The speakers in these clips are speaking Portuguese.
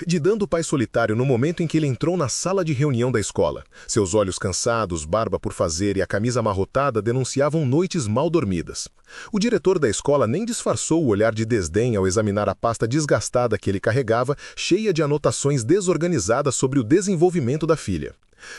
Didando o pai solitário no momento em que ele entrou na sala de reunião da escola. Seus olhos cansados, barba por fazer e a camisa amarrotada denunciavam noites mal dormidas. O diretor da escola nem disfarçou o olhar de desdém ao examinar a pasta desgastada que ele carregava, cheia de anotações desorganizadas sobre o desenvolvimento da filha.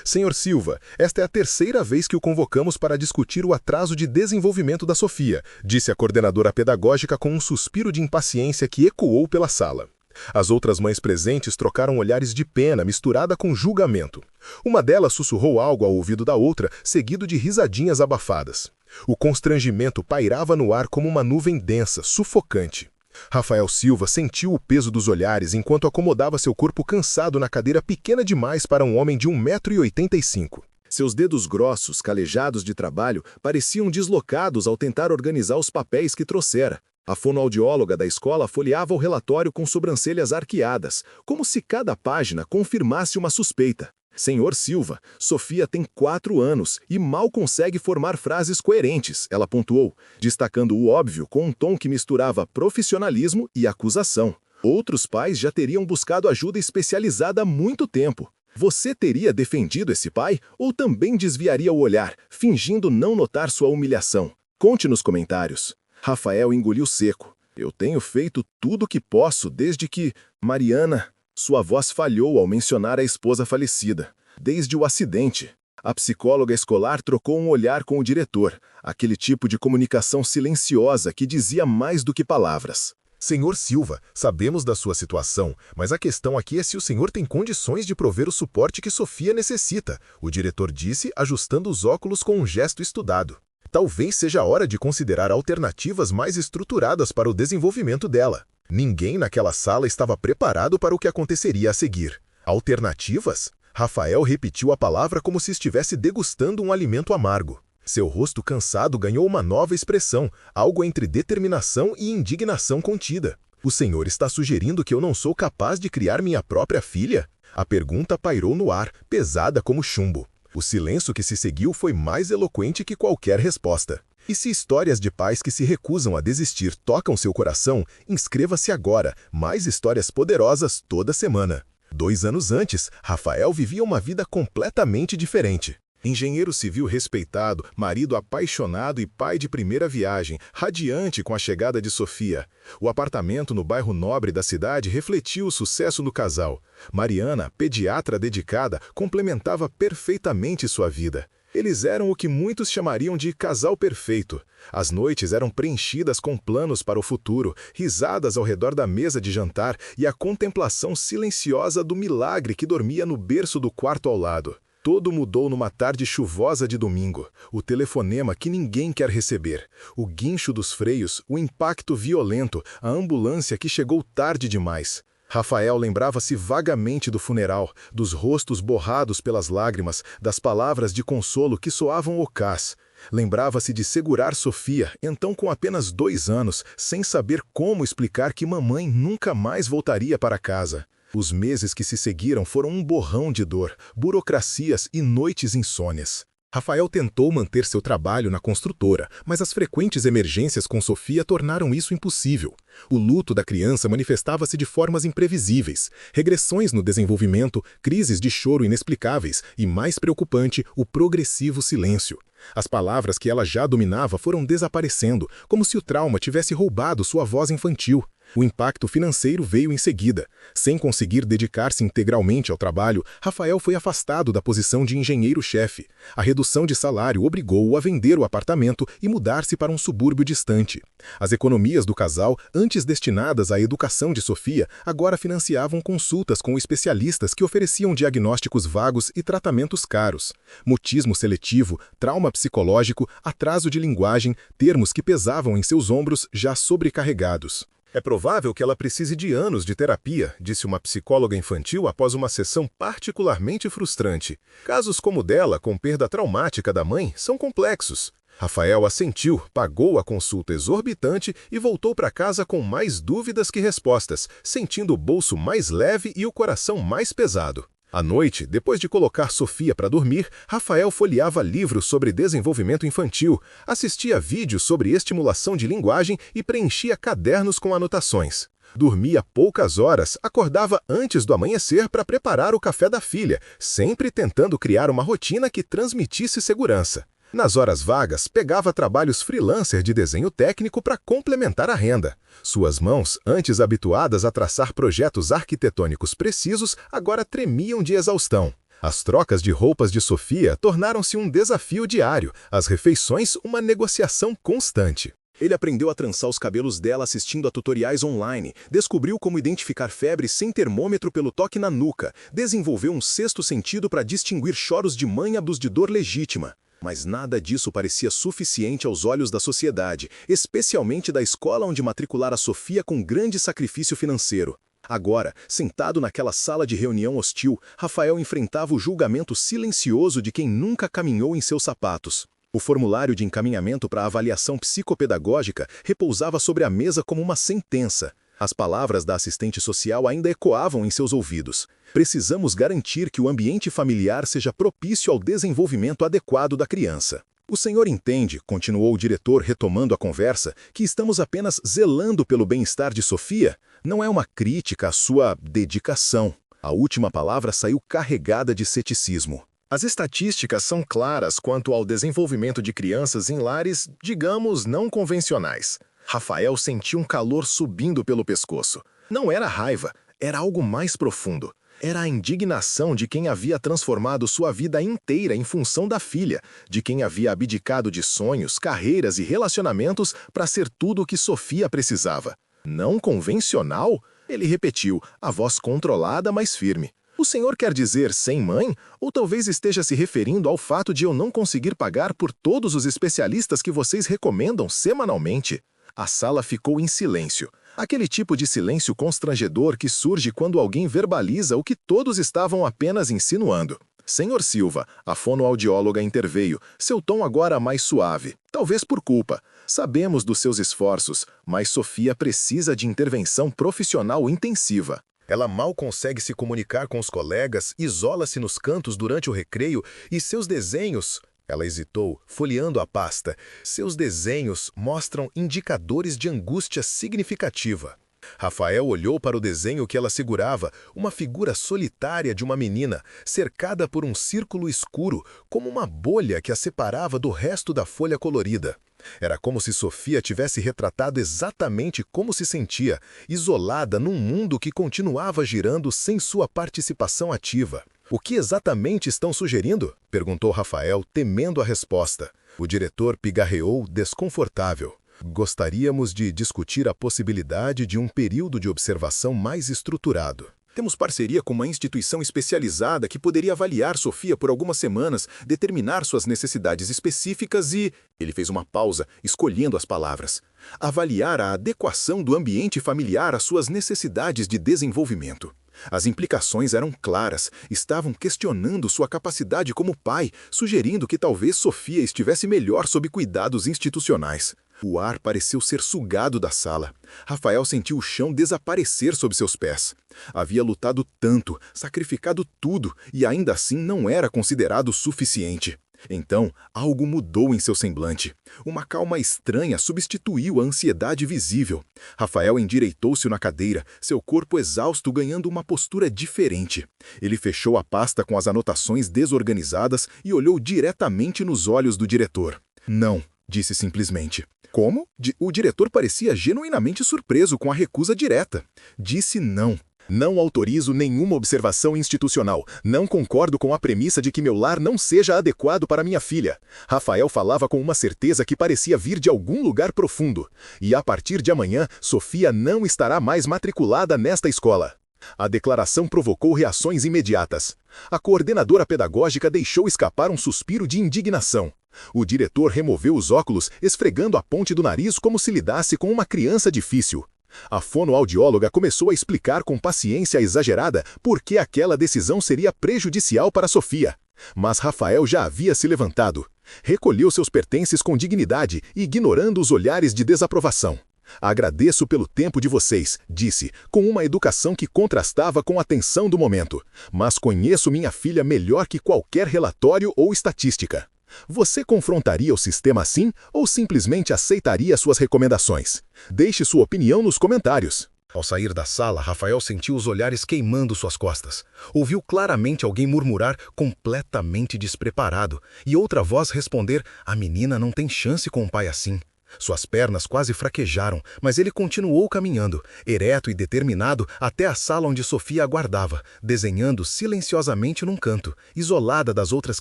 Senhor Silva, esta é a terceira vez que o convocamos para discutir o atraso de desenvolvimento da Sofia, disse a coordenadora pedagógica com um suspiro de impaciência que ecoou pela sala. As outras mães presentes trocaram olhares de pena misturada com julgamento. Uma delas sussurrou algo ao ouvido da outra, seguido de risadinhas abafadas. O constrangimento pairava no ar como uma nuvem densa, sufocante. Rafael Silva sentiu o peso dos olhares enquanto acomodava seu corpo cansado na cadeira pequena demais para um homem de 1,85 m. Seus dedos grossos, calejados de trabalho, pareciam deslocados ao tentar organizar os papéis que trouxera. A fonoaudióloga da escola folheava o relatório com sobrancelhas arqueadas, como se cada página confirmasse uma suspeita. Senhor Silva, Sofia tem 4 anos e mal consegue formar frases coerentes, ela pontuou, destacando o óbvio com um tom que misturava profissionalismo e acusação. Outros pais já teriam buscado ajuda especializada há muito tempo. Você teria defendido esse pai ou também desviaria o olhar, fingindo não notar sua humilhação? Conte nos comentários. Rafael engoliu seco. Eu tenho feito tudo o que posso desde que... Mariana... Sua voz falhou ao mencionar a esposa falecida. Desde o acidente. A psicóloga escolar trocou um olhar com o diretor, aquele tipo de comunicação silenciosa que dizia mais do que palavras. Senhor Silva, sabemos da sua situação, mas a questão aqui é se o senhor tem condições de prover o suporte que Sofia necessita, o diretor disse, ajustando os óculos com um gesto estudado. Talvez seja a hora de considerar alternativas mais estruturadas para o desenvolvimento dela. Ninguém naquela sala estava preparado para o que aconteceria a seguir. Alternativas? Rafael repetiu a palavra como se estivesse degustando um alimento amargo. Seu rosto cansado ganhou uma nova expressão, algo entre determinação e indignação contida. O senhor está sugerindo que eu não sou capaz de criar minha própria filha? A pergunta pairou no ar, pesada como chumbo. O silêncio que se seguiu foi mais eloquente que qualquer resposta. E se histórias de pais que se recusam a desistir tocam seu coração, inscreva-se agora, mais histórias poderosas toda semana. 2 anos antes, Rafael vivia uma vida completamente diferente. Engenheiro civil respeitado, marido apaixonado e pai de primeira viagem, radiante com a chegada de Sofia. O apartamento no bairro nobre da cidade refletiu o sucesso do casal. Mariana, pediatra dedicada, complementava perfeitamente sua vida. Eles eram o que muitos chamariam de casal perfeito. As noites eram preenchidas com planos para o futuro, risadas ao redor da mesa de jantar e a contemplação silenciosa do milagre que dormia no berço do quarto ao lado. Tudo mudou numa tarde chuvosa de domingo. O telefonema que ninguém quer receber. O guincho dos freios, o impacto violento, a ambulância que chegou tarde demais. Rafael lembrava-se vagamente do funeral, dos rostos borrados pelas lágrimas, das palavras de consolo que soavam ocás. Lembrava-se de segurar Sofia, então com apenas 2 anos, sem saber como explicar que mamãe nunca mais voltaria para casa. Os meses que se seguiram foram um borrão de dor, burocracias e noites insônias. Rafael tentou manter seu trabalho na construtora, mas as frequentes emergências com Sofia tornaram isso impossível. O luto da criança manifestava-se de formas imprevisíveis, regressões no desenvolvimento, crises de choro inexplicáveis e, mais preocupante, o progressivo silêncio. As palavras que ela já dominava foram desaparecendo, como se o trauma tivesse roubado sua voz infantil. O impacto financeiro veio em seguida. Sem conseguir dedicar-se integralmente ao trabalho, Rafael foi afastado da posição de engenheiro-chefe. A redução de salário obrigou-o a vender o apartamento e mudar-se para um subúrbio distante. As economias do casal, antes destinadas à educação de Sofia, agora financiavam consultas com especialistas que ofereciam diagnósticos vagos e tratamentos caros. Mutismo seletivo, trauma psicológico, atraso de linguagem, termos que pesavam em seus ombros já sobrecarregados. É provável que ela precise de anos de terapia, disse uma psicóloga infantil após uma sessão particularmente frustrante. Casos como o dela, com perda traumática da mãe, são complexos. Rafael assentiu, pagou a consulta exorbitante e voltou para casa com mais dúvidas que respostas, sentindo o bolso mais leve e o coração mais pesado. À noite, depois de colocar Sofia para dormir, Rafael folheava livros sobre desenvolvimento infantil, assistia vídeos sobre estimulação de linguagem e preenchia cadernos com anotações. Dormia poucas horas, acordava antes do amanhecer para preparar o café da filha, sempre tentando criar uma rotina que transmitisse segurança. Nas horas vagas, pegava trabalhos freelancer de desenho técnico para complementar a renda. Suas mãos, antes habituadas a traçar projetos arquitetônicos precisos, agora tremiam de exaustão. As trocas de roupas de Sofia tornaram-se um desafio diário, as refeições uma negociação constante. Ele aprendeu a trançar os cabelos dela assistindo a tutoriais online, descobriu como identificar febre sem termômetro pelo toque na nuca, desenvolveu um sexto sentido para distinguir choros de mãe dos de dor legítima. Mas nada disso parecia suficiente aos olhos da sociedade, especialmente da escola onde matriculara Sofia com grande sacrifício financeiro. Agora, sentado naquela sala de reunião hostil, Rafael enfrentava o julgamento silencioso de quem nunca caminhou em seus sapatos. O formulário de encaminhamento para a avaliação psicopedagógica repousava sobre a mesa como uma sentença. As palavras da assistente social ainda ecoavam em seus ouvidos. Precisamos garantir que o ambiente familiar seja propício ao desenvolvimento adequado da criança. O senhor entende, continuou o diretor retomando a conversa, que estamos apenas zelando pelo bem-estar de Sofia? Não é uma crítica à sua dedicação. A última palavra saiu carregada de ceticismo. As estatísticas são claras quanto ao desenvolvimento de crianças em lares, digamos, não convencionais. Rafael sentiu um calor subindo pelo pescoço. Não era raiva, era algo mais profundo. Era a indignação de quem havia transformado sua vida inteira em função da filha, de quem havia abdicado de sonhos, carreiras e relacionamentos para ser tudo o que Sofia precisava. Não convencional? Ele repetiu, a voz controlada, mas firme. O senhor quer dizer sem mãe? Ou talvez esteja se referindo ao fato de eu não conseguir pagar por todos os especialistas que vocês recomendam semanalmente? A sala ficou em silêncio. Aquele tipo de silêncio constrangedor que surge quando alguém verbaliza o que todos estavam apenas insinuando. Senhor Silva, a fonoaudióloga interveio, seu tom agora mais suave, talvez por culpa. Sabemos dos seus esforços, mas Sofia precisa de intervenção profissional intensiva. Ela mal consegue se comunicar com os colegas, isola-se nos cantos durante o recreio e seus desenhos... Ela hesitou, folheando a pasta. Seus desenhos mostram indicadores de angústia significativa. Rafael olhou para o desenho que ela segurava, uma figura solitária de uma menina, cercada por um círculo escuro, como uma bolha que a separava do resto da folha colorida. Era como se Sofia tivesse retratado exatamente como se sentia, isolada num mundo que continuava girando sem sua participação ativa. O que exatamente estão sugerindo? Perguntou Rafael, temendo a resposta. O diretor pigarreou, desconfortável. Gostaríamos de discutir a possibilidade de um período de observação mais estruturado. Temos parceria com uma instituição especializada que poderia avaliar Sofia por algumas semanas, determinar suas necessidades específicas e... Ele fez uma pausa, escolhendo as palavras. Avaliar a adequação do ambiente familiar às suas necessidades de desenvolvimento. As implicações eram claras, estavam questionando sua capacidade como pai, sugerindo que talvez Sofia estivesse melhor sob cuidados institucionais. O ar pareceu ser sugado da sala. Rafael sentiu o chão desaparecer sob seus pés. Havia lutado tanto, sacrificado tudo, e ainda assim não era considerado suficiente. Então, algo mudou em seu semblante. Uma calma estranha substituiu a ansiedade visível. Rafael endireitou-se na cadeira, seu corpo exausto ganhando uma postura diferente. Ele fechou a pasta com as anotações desorganizadas e olhou diretamente nos olhos do diretor. Não, disse simplesmente. Como? O diretor parecia genuinamente surpreso com a recusa direta. Disse não. Não autorizo nenhuma observação institucional. Não concordo com a premissa de que meu lar não seja adequado para minha filha. Rafael falava com uma certeza que parecia vir de algum lugar profundo. E a partir de amanhã, Sofia não estará mais matriculada nesta escola. A declaração provocou reações imediatas. A coordenadora pedagógica deixou escapar um suspiro de indignação. O diretor removeu os óculos, esfregando a ponte do nariz como se lidasse com uma criança difícil. A fonoaudióloga começou a explicar com paciência exagerada por que aquela decisão seria prejudicial para Sofia. Mas Rafael já havia se levantado. Recolheu seus pertences com dignidade, ignorando os olhares de desaprovação. Agradeço pelo tempo de vocês, disse, com uma educação que contrastava com a tensão do momento. Mas conheço minha filha melhor que qualquer relatório ou estatística. Você confrontaria o sistema assim ou simplesmente aceitaria suas recomendações? Deixe sua opinião nos comentários. Ao sair da sala, Rafael sentiu os olhares queimando suas costas. Ouviu claramente alguém murmurar completamente despreparado e outra voz responder: "A menina não tem chance com um pai assim." Suas pernas quase fraquejaram, mas ele continuou caminhando, ereto e determinado, até a sala onde Sofia aguardava, desenhando silenciosamente num canto, isolada das outras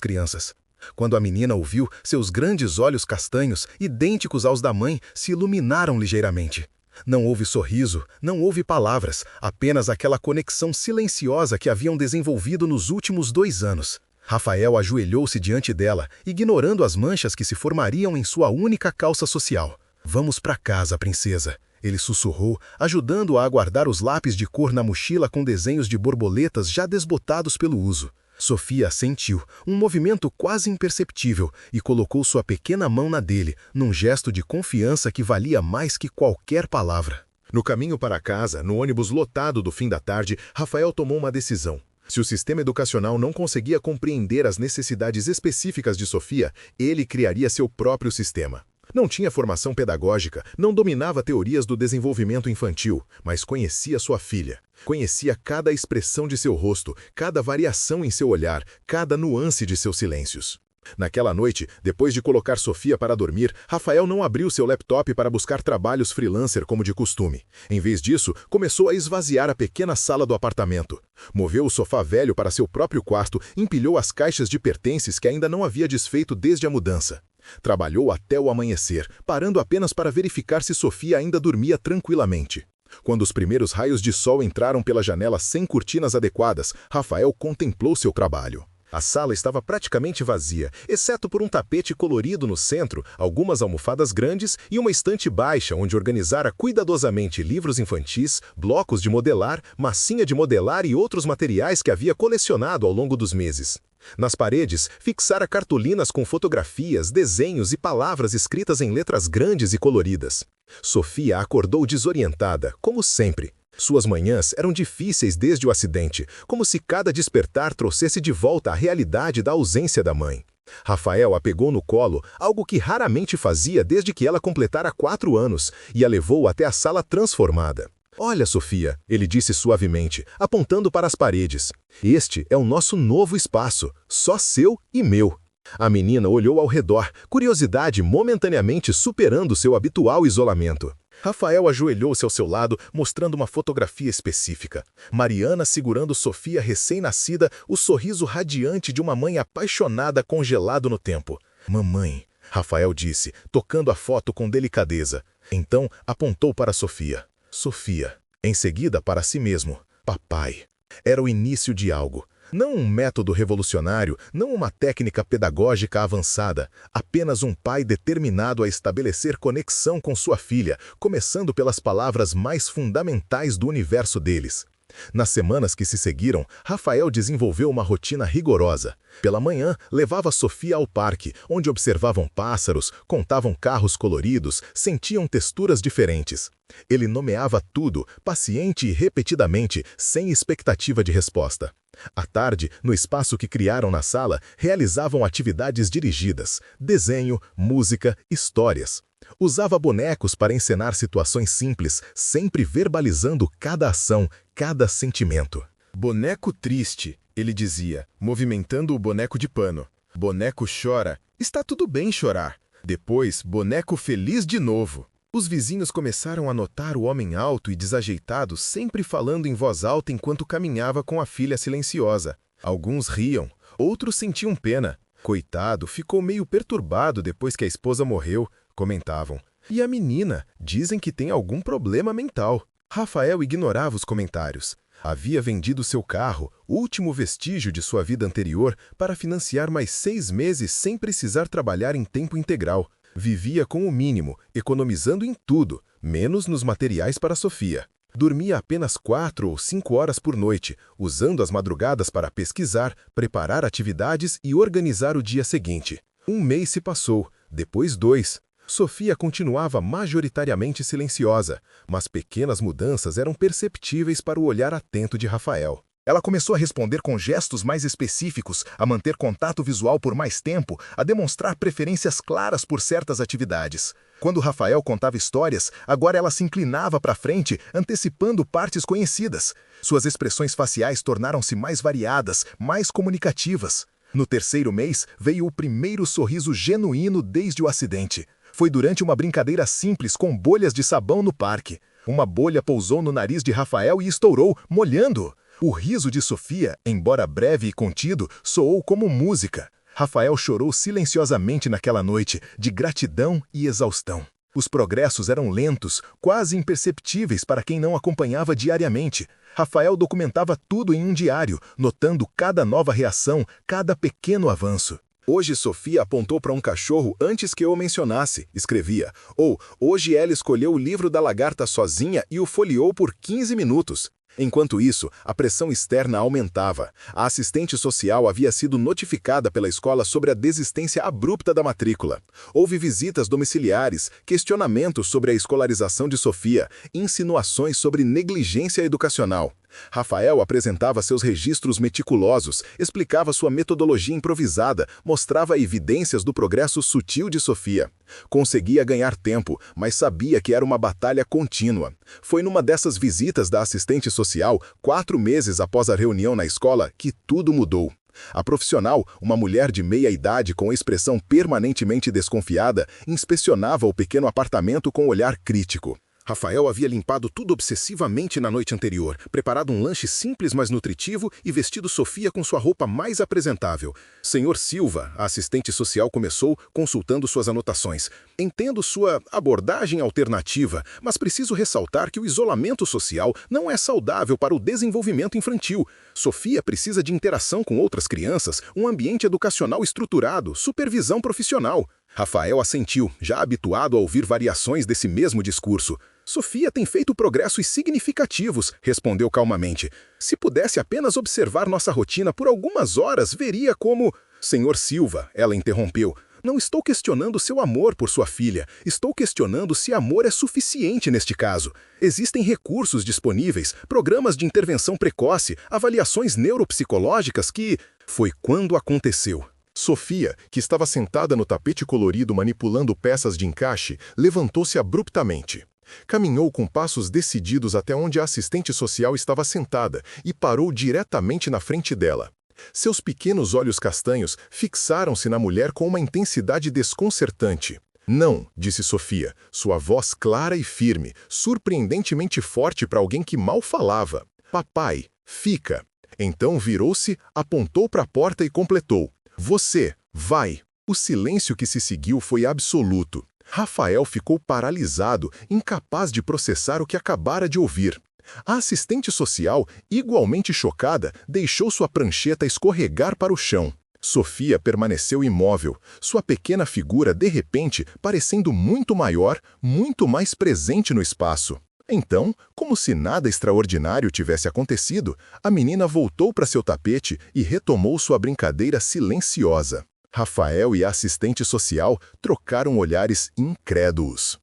crianças. Quando a menina o viu, seus grandes olhos castanhos, idênticos aos da mãe, se iluminaram ligeiramente. Não houve sorriso, não houve palavras, apenas aquela conexão silenciosa que haviam desenvolvido nos últimos 2 anos. Rafael ajoelhou-se diante dela, ignorando as manchas que se formariam em sua única calça social. "Vamos para casa, princesa," ele sussurrou, ajudando-a a guardar os lápis de cor na mochila com desenhos de borboletas já desbotados pelo uso. Sofia sentiu um movimento quase imperceptível e colocou sua pequena mão na dele, num gesto de confiança que valia mais que qualquer palavra. No caminho para casa, no ônibus lotado do fim da tarde, Rafael tomou uma decisão. Se o sistema educacional não conseguia compreender as necessidades específicas de Sofia, ele criaria seu próprio sistema. Não tinha formação pedagógica, não dominava teorias do desenvolvimento infantil, mas conhecia sua filha. Conhecia cada expressão de seu rosto, cada variação em seu olhar, cada nuance de seus silêncios. Naquela noite, depois de colocar Sofia para dormir, Rafael não abriu seu laptop para buscar trabalhos freelancer como de costume. Em vez disso, começou a esvaziar a pequena sala do apartamento. Moveu o sofá velho para seu próprio quarto, empilhou as caixas de pertences que ainda não havia desfeito desde a mudança. Trabalhou até o amanhecer, parando apenas para verificar se Sofia ainda dormia tranquilamente. Quando os primeiros raios de sol entraram pela janela sem cortinas adequadas, Rafael contemplou seu trabalho. A sala estava praticamente vazia, exceto por um tapete colorido no centro, algumas almofadas grandes e uma estante baixa onde organizara cuidadosamente livros infantis, blocos de modelar, massinha de modelar e outros materiais que havia colecionado ao longo dos meses. Nas paredes, fixara cartolinas com fotografias, desenhos e palavras escritas em letras grandes e coloridas. Sofia acordou desorientada, como sempre. Suas manhãs eram difíceis desde o acidente, como se cada despertar trouxesse de volta a realidade da ausência da mãe. Rafael a pegou no colo, algo que raramente fazia desde que ela completara 4 anos, e a levou até a sala transformada. "Olha, Sofia," ele disse suavemente, apontando para as paredes. "Este é o nosso novo espaço, só seu e meu." A menina olhou ao redor, curiosidade momentaneamente superando seu habitual isolamento. Rafael ajoelhou-se ao seu lado, mostrando uma fotografia específica. Mariana segurando Sofia recém-nascida, o sorriso radiante de uma mãe apaixonada congelado no tempo. "Mamãe," Rafael disse, tocando a foto com delicadeza. Então apontou para Sofia. "Sofia." Em seguida para si mesmo. "Papai." Era o início de algo. Não um método revolucionário, não uma técnica pedagógica avançada, apenas um pai determinado a estabelecer conexão com sua filha, começando pelas palavras mais fundamentais do universo deles. Nas semanas que se seguiram, Rafael desenvolveu uma rotina rigorosa. Pela manhã, levava Sofia ao parque, onde observavam pássaros, contavam carros coloridos, sentiam texturas diferentes. Ele nomeava tudo, paciente e repetidamente, sem expectativa de resposta. À tarde, no espaço que criaram na sala, realizavam atividades dirigidas, desenho, música, histórias. Usava bonecos para encenar situações simples, sempre verbalizando cada ação, cada sentimento. "Boneco triste," ele dizia, movimentando o boneco de pano. "Boneco chora, está tudo bem chorar." Depois, boneco feliz de novo. Os vizinhos começaram a notar o homem alto e desajeitado sempre falando em voz alta enquanto caminhava com a filha silenciosa. Alguns riam, outros sentiam pena. "Coitado, ficou meio perturbado depois que a esposa morreu," comentavam. "E a menina? Dizem que tem algum problema mental." Rafael ignorava os comentários. Havia vendido seu carro, último vestígio de sua vida anterior, para financiar mais 6 meses sem precisar trabalhar em tempo integral. Vivia com o mínimo, economizando em tudo, menos nos materiais para Sofia. Dormia apenas 4 ou 5 horas por noite, usando as madrugadas para pesquisar, preparar atividades e organizar o dia seguinte. 1 mês se passou, depois 2. Sofia continuava majoritariamente silenciosa, mas pequenas mudanças eram perceptíveis para o olhar atento de Rafael. Ela começou a responder com gestos mais específicos, a manter contato visual por mais tempo, a demonstrar preferências claras por certas atividades. Quando Rafael contava histórias, agora ela se inclinava para frente, antecipando partes conhecidas. Suas expressões faciais tornaram-se mais variadas, mais comunicativas. No terceiro mês, veio o primeiro sorriso genuíno desde o acidente. Foi durante uma brincadeira simples com bolhas de sabão no parque. Uma bolha pousou no nariz de Rafael e estourou, molhando-o. O riso de Sofia, embora breve e contido, soou como música. Rafael chorou silenciosamente naquela noite, de gratidão e exaustão. Os progressos eram lentos, quase imperceptíveis para quem não acompanhava diariamente. Rafael documentava tudo em um diário, notando cada nova reação, cada pequeno avanço. Hoje Sofia apontou para um cachorro antes que eu o mencionasse, escrevia. Ou, hoje ela escolheu o livro da lagarta sozinha e o folheou por 15 minutos. Enquanto isso, a pressão externa aumentava. A assistente social havia sido notificada pela escola sobre a desistência abrupta da matrícula. Houve visitas domiciliares, questionamentos sobre a escolarização de Sofia, insinuações sobre negligência educacional. Rafael apresentava seus registros meticulosos, explicava sua metodologia improvisada, mostrava evidências do progresso sutil de Sofia. Conseguia ganhar tempo, mas sabia que era uma batalha contínua. Foi numa dessas visitas da assistente social, 4 meses após a reunião na escola, que tudo mudou. A profissional, uma mulher de meia idade com expressão permanentemente desconfiada, inspecionava o pequeno apartamento com olhar crítico. Rafael havia limpado tudo obsessivamente na noite anterior, preparado um lanche simples mas nutritivo e vestido Sofia com sua roupa mais apresentável. Senhor Silva, a assistente social começou, consultando suas anotações. Entendo sua abordagem alternativa, mas preciso ressaltar que o isolamento social não é saudável para o desenvolvimento infantil. Sofia precisa de interação com outras crianças, um ambiente educacional estruturado, supervisão profissional. Rafael assentiu, já habituado a ouvir variações desse mesmo discurso. Sofia tem feito progressos significativos, respondeu calmamente. Se pudesse apenas observar nossa rotina por algumas horas, veria como... Senhor Silva, ela interrompeu. Não estou questionando seu amor por sua filha. Estou questionando se amor é suficiente neste caso. Existem recursos disponíveis, programas de intervenção precoce, avaliações neuropsicológicas que... Foi quando aconteceu. Sofia, que estava sentada no tapete colorido manipulando peças de encaixe, levantou-se abruptamente. Caminhou com passos decididos até onde a assistente social estava sentada e parou diretamente na frente dela. Seus pequenos olhos castanhos fixaram-se na mulher com uma intensidade desconcertante. Não, disse Sofia, sua voz clara e firme, surpreendentemente forte para alguém que mal falava. Papai, fica. Então virou-se, apontou para a porta e completou. Você, vai! O silêncio que se seguiu foi absoluto. Rafael ficou paralisado, incapaz de processar o que acabara de ouvir. A assistente social, igualmente chocada, deixou sua prancheta escorregar para o chão. Sofia permaneceu imóvel, sua pequena figura, de repente, parecendo muito maior, muito mais presente no espaço. Então, como se nada extraordinário tivesse acontecido, a menina voltou para seu tapete e retomou sua brincadeira silenciosa. Rafael e a assistente social trocaram olhares incrédulos.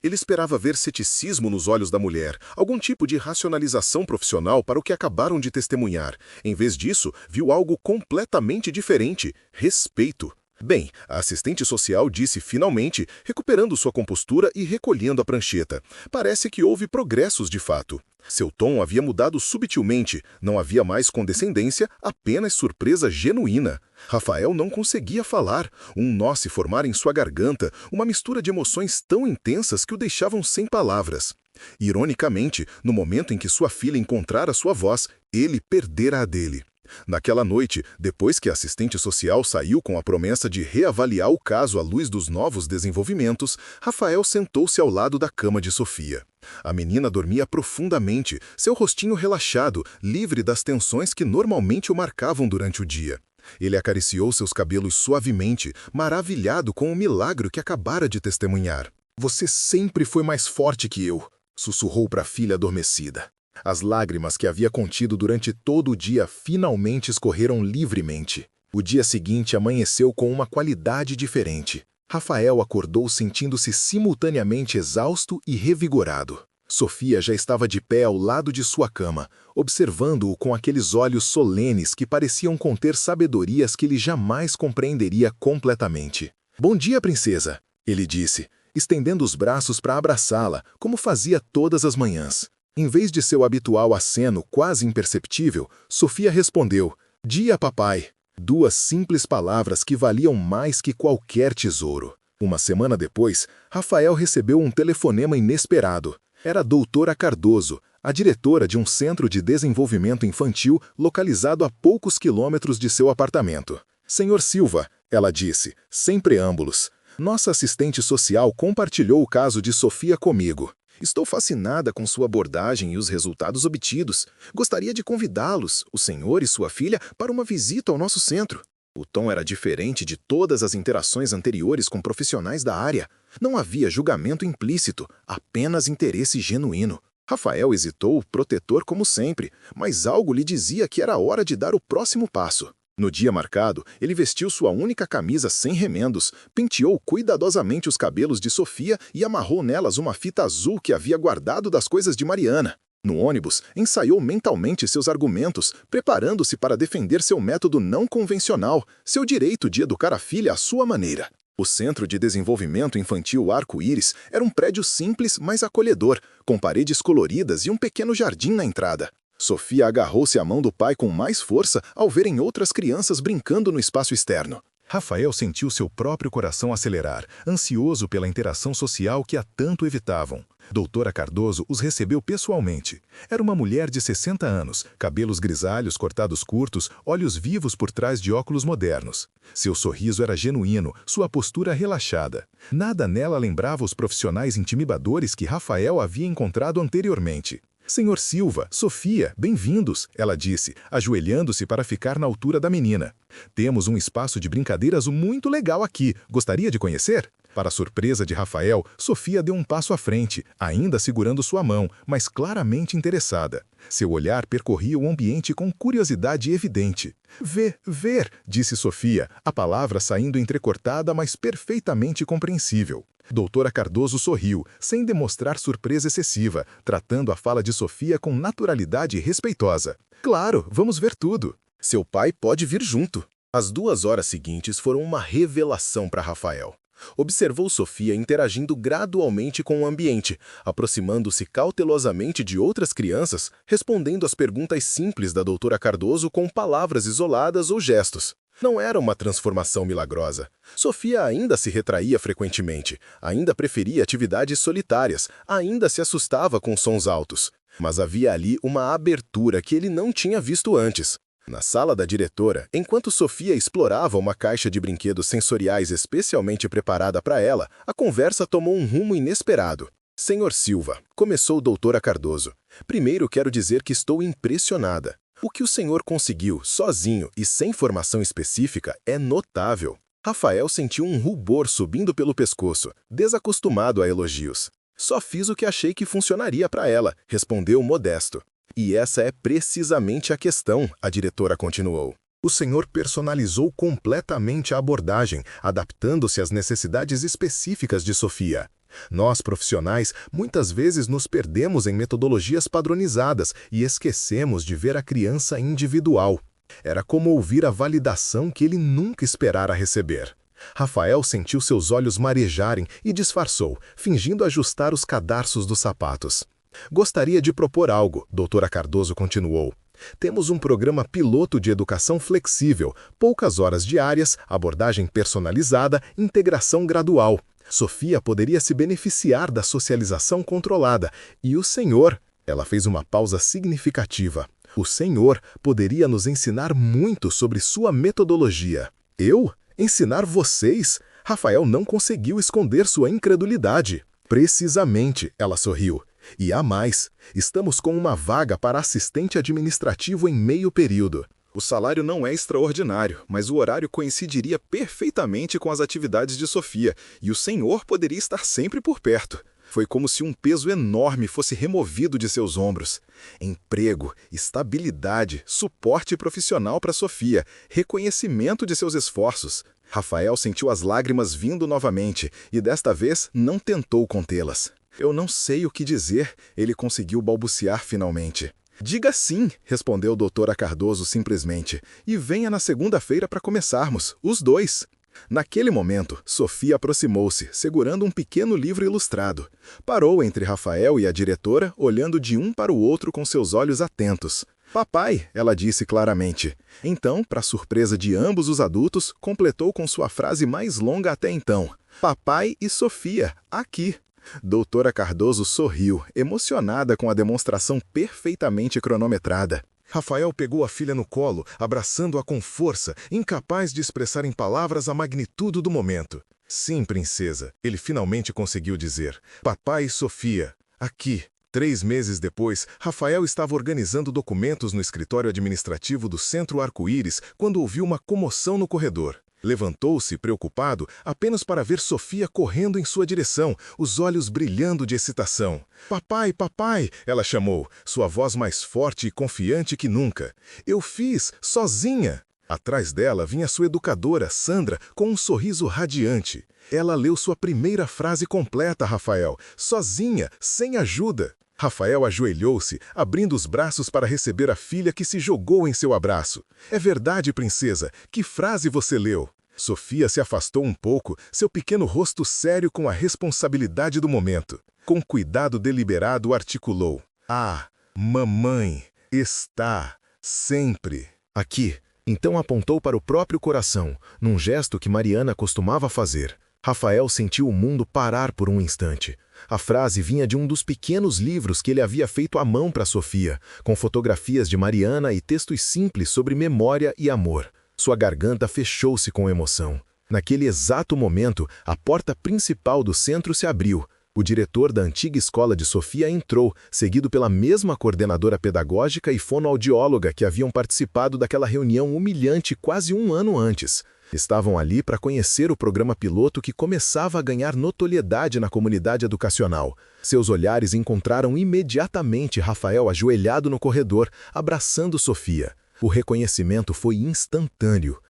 Ele esperava ver ceticismo nos olhos da mulher, algum tipo de racionalização profissional para o que acabaram de testemunhar. Em vez disso, viu algo completamente diferente: respeito. Bem, a assistente social disse finalmente, recuperando sua compostura e recolhendo a prancheta. Parece que houve progressos de fato. Seu tom havia mudado subtilmente, não havia mais condescendência, apenas surpresa genuína. Rafael não conseguia falar, um nó se formara em sua garganta, uma mistura de emoções tão intensas que o deixavam sem palavras. Ironicamente, no momento em que sua filha encontrara sua voz, ele perdera a dele. Naquela noite, depois que a assistente social saiu com a promessa de reavaliar o caso à luz dos novos desenvolvimentos, Rafael sentou-se ao lado da cama de Sofia. A menina dormia profundamente, seu rostinho relaxado, livre das tensões que normalmente o marcavam durante o dia. Ele acariciou seus cabelos suavemente, maravilhado com o milagre que acabara de testemunhar. "Você sempre foi mais forte que eu", sussurrou para a filha adormecida. As lágrimas que havia contido durante todo o dia finalmente escorreram livremente. O dia seguinte amanheceu com uma qualidade diferente. Rafael acordou sentindo-se simultaneamente exausto e revigorado. Sofia já estava de pé ao lado de sua cama, observando-o com aqueles olhos solenes que pareciam conter sabedorias que ele jamais compreenderia completamente. "Bom dia, princesa", ele disse, estendendo os braços para abraçá-la, como fazia todas as manhãs. Em vez de seu habitual aceno quase imperceptível, Sofia respondeu, "Dia, papai." 2 simples palavras que valiam mais que qualquer tesouro. Uma semana depois, Rafael recebeu um telefonema inesperado. Era a doutora Cardoso, a diretora de um centro de desenvolvimento infantil localizado a poucos quilômetros de seu apartamento. "Senhor Silva", ela disse, sem preâmbulos, "nossa assistente social compartilhou o caso de Sofia comigo. Estou fascinada com sua abordagem e os resultados obtidos. Gostaria de convidá-los, o senhor e sua filha, para uma visita ao nosso centro." O tom era diferente de todas as interações anteriores com profissionais da área. Não havia julgamento implícito, apenas interesse genuíno. Rafael hesitou, protetor como sempre, mas algo lhe dizia que era hora de dar o próximo passo. No dia marcado, ele vestiu sua única camisa sem remendos, penteou cuidadosamente os cabelos de Sofia e amarrou nelas uma fita azul que havia guardado das coisas de Mariana. No ônibus, ensaiou mentalmente seus argumentos, preparando-se para defender seu método não convencional, seu direito de educar a filha à sua maneira. O Centro de Desenvolvimento Infantil Arco-Íris era um prédio simples, mas acolhedor, com paredes coloridas e um pequeno jardim na entrada. Sofia agarrou-se à mão do pai com mais força ao verem outras crianças brincando no espaço externo. Rafael sentiu seu próprio coração acelerar, ansioso pela interação social que há tanto evitavam. Doutora Cardoso os recebeu pessoalmente. Era uma mulher de 60 anos, cabelos grisalhos cortados curtos, olhos vivos por trás de óculos modernos. Seu sorriso era genuíno, sua postura relaxada. Nada nela lembrava os profissionais intimidadores que Rafael havia encontrado anteriormente. "Senhor Silva, Sofia, bem-vindos", ela disse, ajoelhando-se para ficar na altura da menina. "Temos um espaço de brincadeiras muito legal aqui. Gostaria de conhecer?" Para a surpresa de Rafael, Sofia deu um passo à frente, ainda segurando sua mão, mas claramente interessada. Seu olhar percorria o ambiente com curiosidade evidente. Ver", disse Sofia, a palavra saindo entrecortada, mas perfeitamente compreensível. Doutora Cardoso sorriu, sem demonstrar surpresa excessiva, tratando a fala de Sofia com naturalidade respeitosa. "Claro, vamos ver tudo. Seu pai pode vir junto." As 2 horas seguintes foram uma revelação para Rafael. Observou Sofia interagindo gradualmente com o ambiente, aproximando-se cautelosamente de outras crianças, respondendo às perguntas simples da doutora Cardoso com palavras isoladas ou gestos. Não era uma transformação milagrosa. Sofia ainda se retraía frequentemente, ainda preferia atividades solitárias, ainda se assustava com sons altos. Mas havia ali uma abertura que ele não tinha visto antes. Na sala da diretora, enquanto Sofia explorava uma caixa de brinquedos sensoriais especialmente preparada para ela, a conversa tomou um rumo inesperado. "Senhor Silva", começou doutora Cardoso, "primeiro quero dizer que estou impressionada. O que o senhor conseguiu, sozinho e sem formação específica, é notável." Rafael sentiu um rubor subindo pelo pescoço, desacostumado a elogios. "Só fiz o que achei que funcionaria para ela", respondeu modesto. "E essa é precisamente a questão", a diretora continuou. "O senhor personalizou completamente a abordagem, adaptando-se às necessidades específicas de Sofia. Nós, profissionais, muitas vezes nos perdemos em metodologias padronizadas e esquecemos de ver a criança individual." Era como ouvir a validação que ele nunca esperara receber. Rafael sentiu seus olhos marejarem e disfarçou, fingindo ajustar os cadarços dos sapatos. "Gostaria de propor algo", doutora Cardoso continuou. "Temos um programa piloto de educação flexível, poucas horas diárias, abordagem personalizada, integração gradual. Sofia poderia se beneficiar da socialização controlada, e o senhor..." Ela fez uma pausa significativa. "O senhor poderia nos ensinar muito sobre sua metodologia." "Eu? Ensinar vocês?" Rafael não conseguiu esconder sua incredulidade. "Precisamente", ela sorriu. "E há mais. Estamos com uma vaga para assistente administrativo em meio período. O salário não é extraordinário, mas o horário coincidiria perfeitamente com as atividades de Sofia, e o senhor poderia estar sempre por perto." Foi como se um peso enorme fosse removido de seus ombros. Emprego, estabilidade, suporte profissional para Sofia, reconhecimento de seus esforços. Rafael sentiu as lágrimas vindo novamente e desta vez não tentou contê-las. Eu não sei o que dizer, ele conseguiu balbuciar finalmente. Diga sim, respondeu doutora Cardoso simplesmente, e venha na segunda-feira para começarmos, os dois. Naquele momento, Sofia aproximou-se, segurando um pequeno livro ilustrado. Parou entre Rafael e a diretora, olhando de um para o outro com seus olhos atentos. Papai, ela disse claramente. Então, para surpresa de ambos os adultos, completou com sua frase mais longa até então. Papai e Sofia, aqui. Doutora Cardoso sorriu, emocionada com a demonstração perfeitamente cronometrada. Rafael pegou a filha no colo, abraçando-a com força, incapaz de expressar em palavras a magnitude do momento. Sim, princesa, ele finalmente conseguiu dizer. Papai e Sofia, aqui. 3 meses depois, Rafael estava organizando documentos no escritório administrativo do Centro Arco-Íris quando ouviu uma comoção no corredor. Levantou-se, preocupado, apenas para ver Sofia correndo em sua direção, os olhos brilhando de excitação. Papai, papai, ela chamou, sua voz mais forte e confiante que nunca. Eu fiz, sozinha. Atrás dela vinha sua educadora, Sandra, com um sorriso radiante. Ela leu sua primeira frase completa, Rafael, sozinha, sem ajuda. Rafael ajoelhou-se, abrindo os braços para receber a filha que se jogou em seu abraço. É verdade, princesa. Que frase você leu? Sofia se afastou um pouco, seu pequeno rosto sério com a responsabilidade do momento. Com cuidado deliberado articulou. Ah, mamãe está sempre Aqui. Então apontou para o próprio coração, num gesto que Mariana costumava fazer. Rafael sentiu o mundo parar por um instante. A frase vinha de um dos pequenos livros que ele havia feito à mão para Sofia, com fotografias de Mariana e textos simples sobre memória e amor. Sua garganta fechou-se com emoção. Naquele exato momento, a porta principal do centro se abriu. O diretor da antiga escola de Sofia entrou, seguido pela mesma coordenadora pedagógica e fonoaudióloga que haviam participado daquela reunião humilhante quase um ano antes. Estavam ali para conhecer o programa piloto que começava a ganhar notoriedade na comunidade educacional. Seus olhares encontraram imediatamente Rafael ajoelhado no corredor, abraçando Sofia. O reconhecimento foi instantâneo.